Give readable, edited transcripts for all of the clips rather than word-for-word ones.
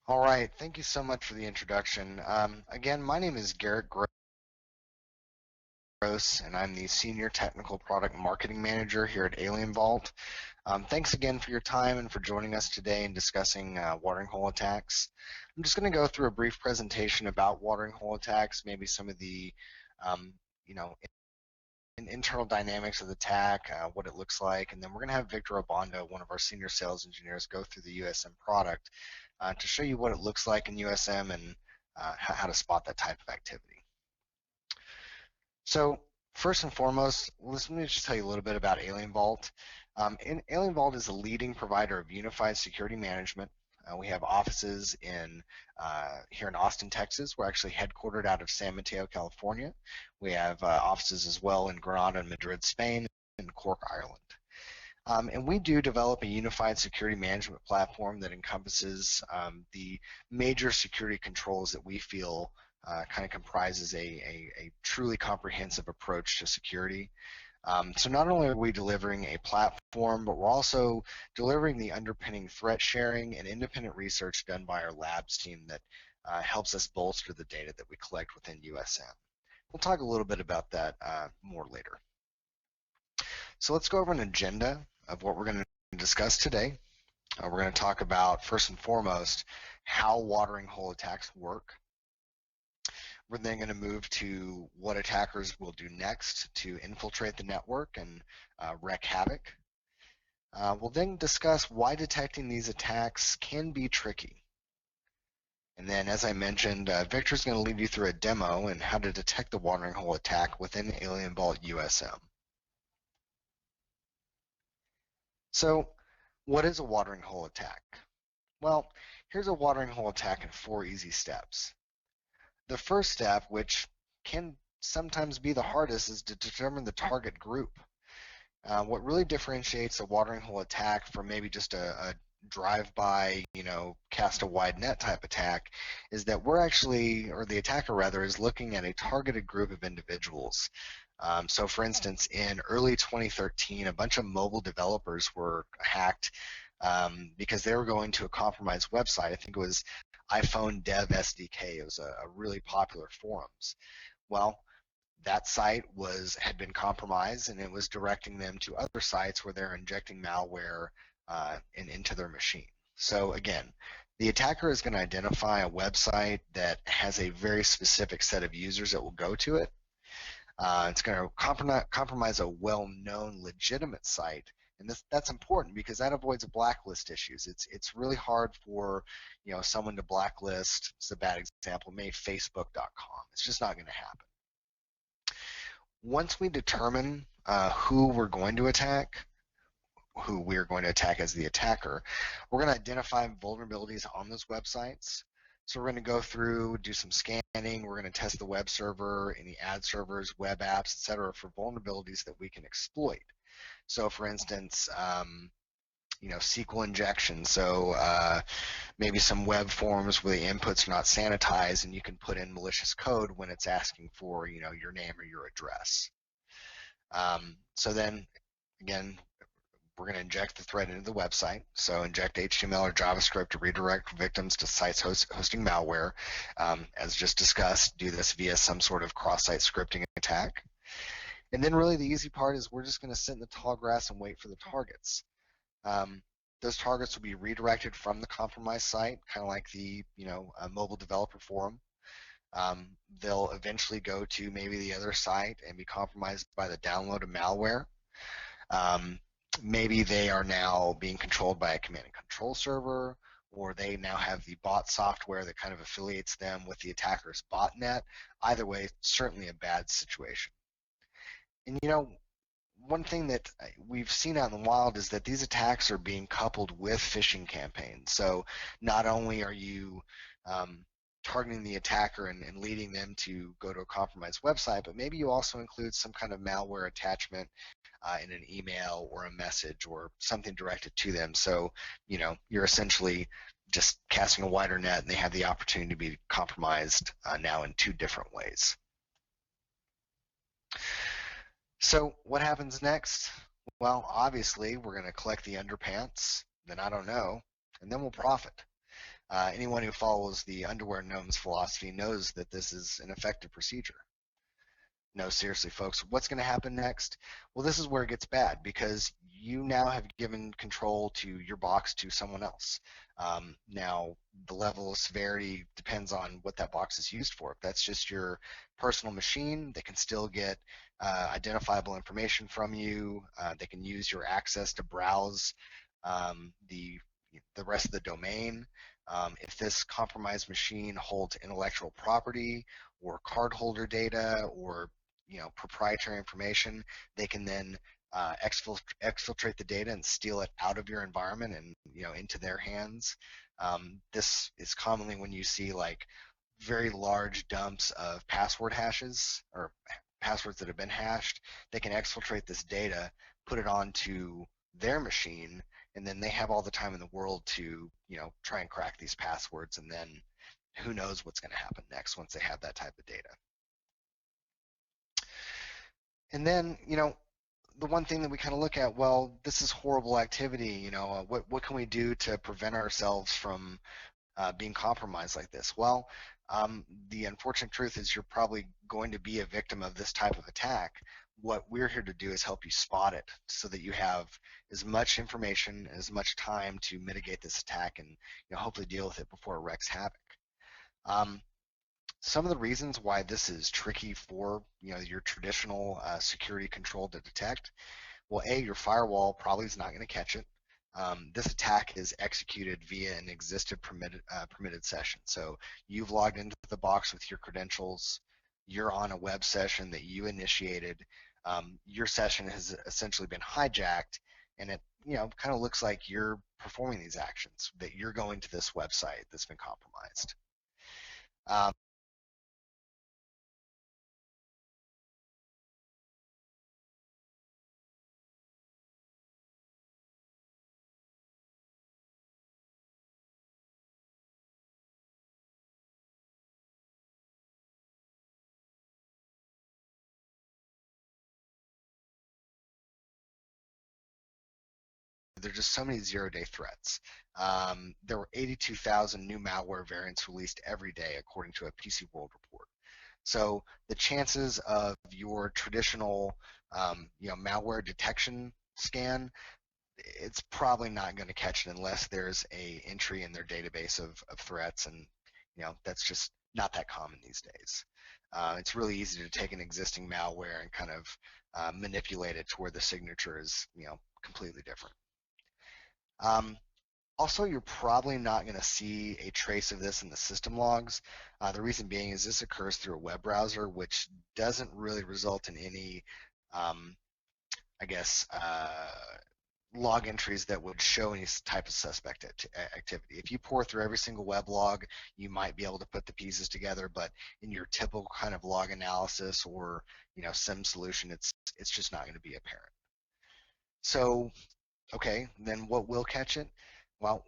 All right, thank you so much for the introduction. Again, my name is Garrett Gross, and I'm the Senior Technical Product Marketing Manager here at Alien Vault. Thanks again for your time and for joining us today in discussing watering hole attacks. I'm just going to go through a brief presentation about watering hole attacks, maybe some of the, um, you know, internal dynamics of the attack, what it looks like, and then we're going to have Victor Obando, one of our senior sales engineers, go through the USM product to show you what it looks like in USM and how to spot that type of activity. So first and foremost, let me just tell you a little bit about Alien Vault. Alien Vault is a leading provider of unified security management. We have offices here in Austin, Texas. We're actually headquartered out of San Mateo, California. We have offices as well in Granada and Madrid, Spain, and Cork, Ireland. And we do develop a unified security management platform that encompasses the major security controls that we feel kind of comprises a truly comprehensive approach to security. So not only are we delivering a platform, but we're also delivering the underpinning threat sharing and independent research done by our labs team that helps us bolster the data that we collect within USM. We'll talk a little bit about that more later. So let's go over an agenda of what we're going to discuss today. We're going to talk about, first and foremost, how watering hole attacks work. We're then going to move to what attackers will do next to infiltrate the network and wreak havoc. We'll then discuss why detecting these attacks can be tricky. And then, as I mentioned, Victor's going to lead you through a demo and how to detect the watering hole attack within Alien Vault USM. So, what is a watering hole attack? Well, here's a watering hole attack in 4 easy steps. The first step, which can sometimes be the hardest, is to determine the target group. What really differentiates a watering hole attack from maybe just a drive-by, cast a wide net type attack is that we're actually, or the attacker rather, is looking at a targeted group of individuals. So for instance, in early 2013, a bunch of mobile developers were hacked because they were going to a compromised website. I think it was iPhone Dev SDK. It was a really popular forums. Well, that site had been compromised, and it was directing them to other sites where they're injecting malware into their machine. So again, the attacker is going to identify a website that has a very specific set of users that will go to it. It's going to compromise a well-known, legitimate site, and that's important because that avoids blacklist issues. It's really hard for someone to blacklist. It's a bad example. Maybe Facebook.com. It's just not going to happen. Once we determine who we're going to attack, who we're going to attack as the attacker, we're going to identify vulnerabilities on those websites. So we're going to go through, do some scanning. We're going to test the web server, any ad servers, web apps, etc., for vulnerabilities that we can exploit. So, for instance, SQL injection. So maybe some web forms where the inputs are not sanitized, and you can put in malicious code when it's asking for your name or your address. So then, again, we're going to inject the threat into the website. So inject HTML or JavaScript to redirect victims to sites hosting malware. As just discussed, do this via some sort of cross-site scripting attack. And then really the easy part is we're just going to sit in the tall grass and wait for the targets. Those targets will be redirected from the compromised site, kind of like the a mobile developer forum. They'll eventually go to maybe the other site and be compromised by the download of malware. Maybe they are now being controlled by a command and control server, or they now have the bot software that kind of affiliates them with the attacker's botnet. Either way, certainly a bad situation. And one thing that we've seen out in the wild is that these attacks are being coupled with phishing campaigns. So not only are you targeting the attacker and leading them to go to a compromised website, but maybe you also include some kind of malware attachment in an email or a message or something directed to them. So, you're essentially just casting a wider net, and they have the opportunity to be compromised now in 2 different ways. So what happens next? Well, obviously, we're going to collect the underpants, then I don't know, and then we'll profit. Anyone who follows the underwear gnomes philosophy knows that this is an effective procedure. No, seriously, folks, what's going to happen next? Well, this is where it gets bad because you now have given control to your box to someone else. Now, the level of severity depends on what that box is used for. If that's just your personal machine, they can still get identifiable information from you. They can use your access to browse the rest of the domain. If this compromised machine holds intellectual property or cardholder data or proprietary information, they can then exfiltrate the data and steal it out of your environment and into their hands. This is commonly when you see like very large dumps of password hashes or passwords that have been hashed. They can exfiltrate this data, put it onto their machine, and then they have all the time in the world to try and crack these passwords, and then who knows what's going to happen next once they have that type of data. And then, the one thing that we kind of look at, well, this is horrible activity. What can we do to prevent ourselves from being compromised like this? Well, the unfortunate truth is you're probably going to be a victim of this type of attack. What we're here to do is help you spot it so that you have as much information, as much time to mitigate this attack and hopefully deal with it before it wreaks havoc. Some of the reasons why this is tricky for your traditional security control to detect. Well, your firewall probably is not going to catch it. This attack is executed via an existing permitted session. So you've logged into the box with your credentials. You're on a web session that you initiated. Your session has essentially been hijacked, and it kind of looks like you're performing these actions, that you're going to this website that's been compromised. There's just so many zero-day threats. There were 82,000 new malware variants released every day, according to a PC World report. So the chances of your traditional, malware detection scan, it's probably not going to catch it unless there's a entry in their database of threats, and that's just not that common these days. It's really easy to take an existing malware and kind of manipulate it to where the signature is completely different. Also, you're probably not going to see a trace of this in the system logs. The reason being is this occurs through a web browser, which doesn't really result in any, log entries that would show any type of suspect activity. If you pour through every single web log, you might be able to put the pieces together, but in your typical kind of log analysis or SIM solution, it's just not going to be apparent. So, okay, then what will catch it? Well,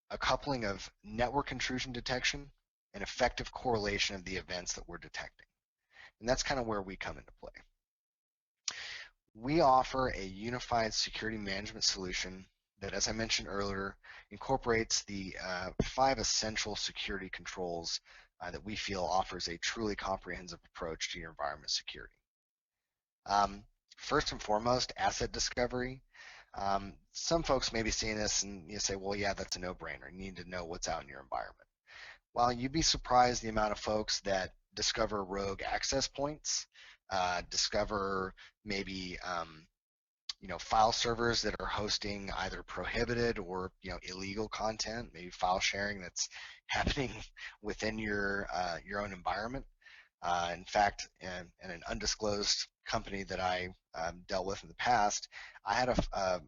a coupling of network intrusion detection and effective correlation of the events that we're detecting. And that's kind of where we come into play. We offer a unified security management solution that, as I mentioned earlier, incorporates the 5 essential security controls that we feel offers a truly comprehensive approach to your environment security. First and foremost, asset discovery. Some folks may be seeing this and you say, well, yeah, that's a no-brainer. You need to know what's out in your environment. Well, you'd be surprised the amount of folks that discover rogue access points, discover maybe file servers that are hosting either prohibited or illegal content, maybe file sharing that's happening within your own environment. In fact, in an undisclosed company that I dealt with in the past, I had a